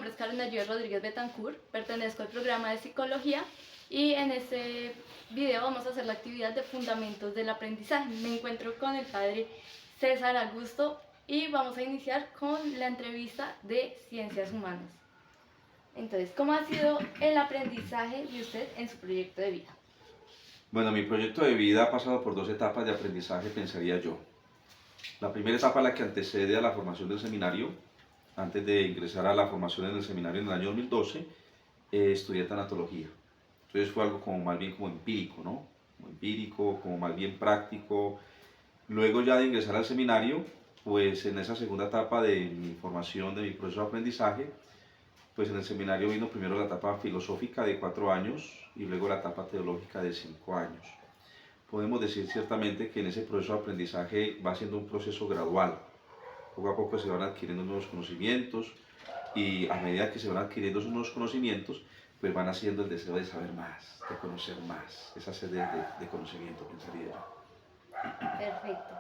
nombre es Carolina Lluvia Rodríguez Betancourt, pertenezco al programa de psicología y en este video vamos a hacer la actividad de fundamentos del aprendizaje. Me encuentro con el padre César Augusto y vamos a iniciar con la entrevista de ciencias humanas. Entonces, ¿cómo ha sido el aprendizaje de usted en su proyecto de vida? Bueno, mi proyecto de vida ha pasado por dos etapas de aprendizaje, pensaría yo. La primera etapa, la que antecede a la formación del seminario, antes de ingresar a la formación en el seminario en el año 2012, estudié tanatología. Entonces fue algo como más bien como empírico, ¿no? Como empírico, como más bien práctico. Luego ya de ingresar al seminario, pues en esa segunda etapa de mi formación, de mi proceso de aprendizaje, pues en el seminario vino primero la etapa filosófica de 4 años y luego la etapa teológica de 5 años. Podemos decir ciertamente que en ese proceso de aprendizaje va siendo un proceso gradual. Poco a poco se van adquiriendo nuevos conocimientos y a medida que se van adquiriendo esos nuevos conocimientos, pues van haciendo el deseo de saber más, de conocer más, esa sed de conocimiento, pensaría yo. Perfecto.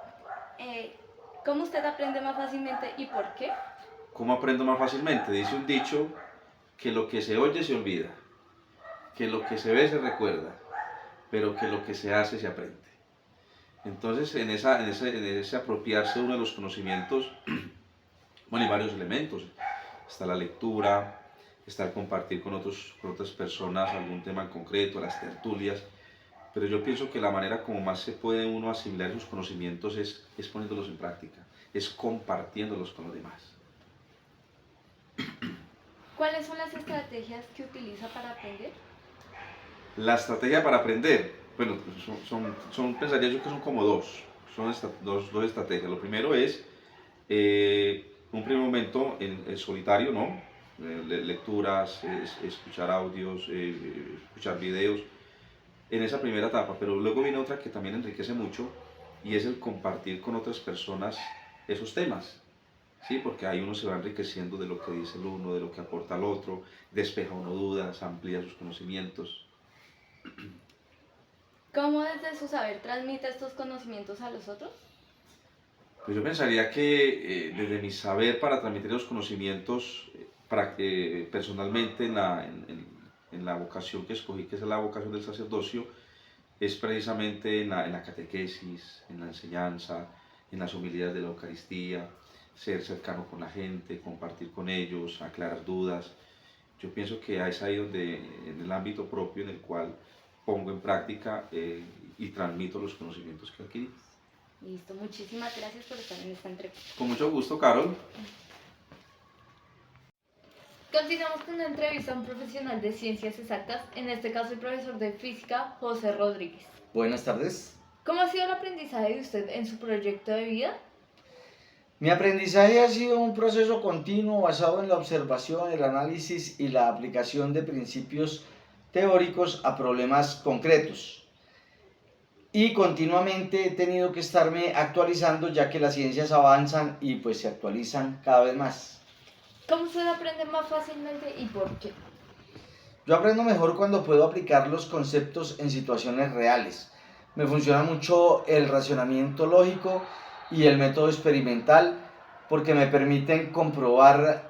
¿Cómo usted aprende más fácilmente y por qué? ¿Cómo aprendo más fácilmente? Dice un dicho que lo que se oye se olvida, que lo que se ve se recuerda, pero que lo que se hace se aprende. Entonces, en ese apropiarse de uno de los conocimientos, bueno, hay varios elementos. Está la lectura, está el compartir con otras personas algún tema en concreto, las tertulias, pero yo pienso que la manera como más se puede uno asimilar sus conocimientos es poniéndolos en práctica, es compartiéndolos con los demás. ¿Cuáles son las estrategias que utiliza para aprender? La estrategia para aprender, bueno, pensaría yo que son como dos estrategias. Lo primero es un primer momento en solitario, ¿no? Lecturas, escuchar audios, escuchar videos, en esa primera etapa, pero luego viene otra que también enriquece mucho y es el compartir con otras personas esos temas. Sí, porque ahí uno se va enriqueciendo de lo que dice el uno, de lo que aporta el otro, despeja uno dudas, amplía sus conocimientos. ¿Cómo desde su saber transmite estos conocimientos a los otros? Pues yo pensaría que desde mi saber para transmitir los conocimientos personalmente en la vocación que escogí, que es la vocación del sacerdocio, es precisamente en la catequesis, en la enseñanza, en las homilías de la Eucaristía, ser cercano con la gente, compartir con ellos, aclarar dudas. Yo pienso que es ahí donde, en el ámbito propio en el cual pongo en práctica y transmito los conocimientos que adquirí. Listo, muchísimas gracias por estar en esta entrevista. Con mucho gusto, Carol. Continuamos con una entrevista a un profesional de ciencias exactas, en este caso el profesor de física, José Rodríguez. Buenas tardes. ¿Cómo ha sido el aprendizaje de usted en su proyecto de vida? Mi aprendizaje ha sido un proceso continuo basado en la observación, el análisis y la aplicación de principios teóricos a problemas concretos. Y continuamente he tenido que estarme actualizando ya que las ciencias avanzan y pues se actualizan cada vez más. ¿Cómo usted aprende más fácilmente y por qué? Yo aprendo mejor cuando puedo aplicar los conceptos en situaciones reales. Me funciona mucho el racionamiento lógico y el método experimental porque me permiten comprobar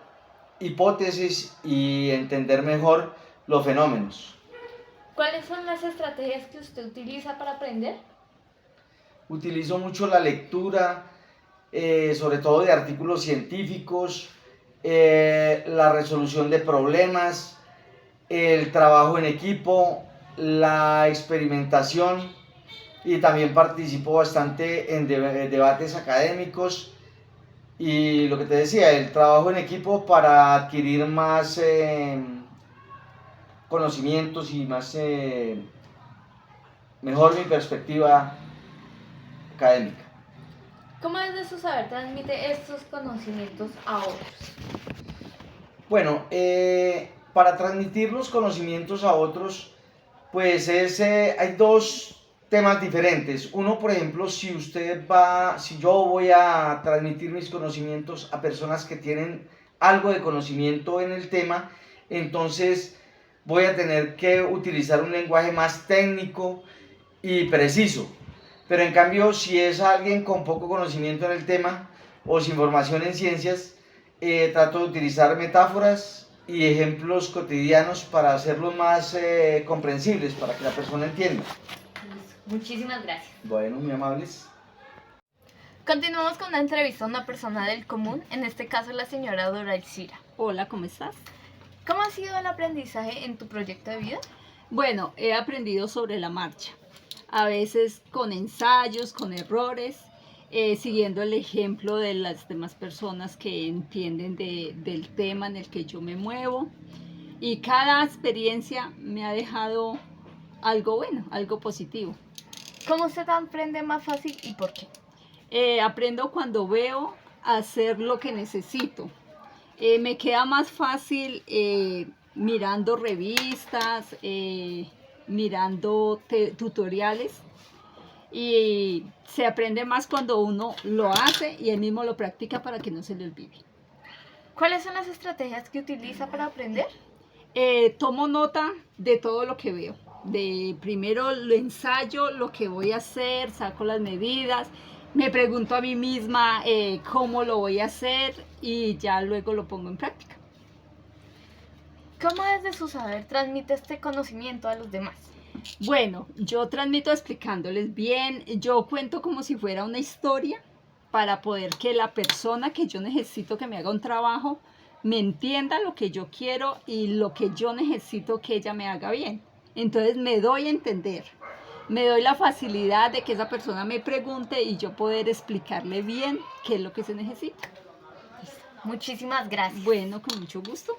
hipótesis y entender mejor los fenómenos. ¿Cuáles son las estrategias que usted utiliza para aprender? Utilizo mucho la lectura, sobre todo de artículos científicos, la resolución de problemas, el trabajo en equipo, la experimentación y también participo bastante en debates académicos y lo que te decía, el trabajo en equipo para adquirir más conocimientos y más mejor mi perspectiva académica. ¿Cómo desde su saber transmite estos conocimientos a otros? Bueno, para transmitir los conocimientos a otros, pues hay dos temas diferentes. Uno, por ejemplo, si yo voy a transmitir mis conocimientos a personas que tienen algo de conocimiento en el tema, entonces voy a tener que utilizar un lenguaje más técnico y preciso. Pero en cambio, si es alguien con poco conocimiento en el tema o sin formación en ciencias, trato de utilizar metáforas y ejemplos cotidianos para hacerlos más comprensibles, para que la persona entienda. Muchísimas gracias. Bueno, muy amables. Continuamos con una entrevista a una persona del común, en este caso la señora Dora Elcira. Hola, ¿cómo estás? ¿Cómo ha sido el aprendizaje en tu proyecto de vida? Bueno, he aprendido sobre la marcha, a veces con ensayos, con errores, siguiendo el ejemplo de las demás personas que entienden del tema en el que yo me muevo. Y cada experiencia me ha dejado algo bueno, algo positivo. ¿Cómo se te aprende más fácil y por qué? Aprendo cuando veo hacer lo que necesito. Me queda más fácil mirando revistas, mirando tutoriales, y se aprende más cuando uno lo hace y él mismo lo practica para que no se le olvide. ¿Cuáles son las estrategias que utiliza para aprender? Tomo nota de todo lo que veo. Primero lo ensayo, lo que voy a hacer, saco las medidas, me pregunto a mí misma cómo lo voy a hacer y ya luego lo pongo en práctica. ¿Cómo desde su saber transmite este conocimiento a los demás? Bueno, yo transmito explicándoles bien, yo cuento como si fuera una historia para poder que la persona que yo necesito que me haga un trabajo me entienda lo que yo quiero y lo que yo necesito que ella me haga bien. Entonces me doy a entender, me doy la facilidad de que esa persona me pregunte y yo poder explicarle bien qué es lo que se necesita. Muchísimas gracias. Bueno, con mucho gusto.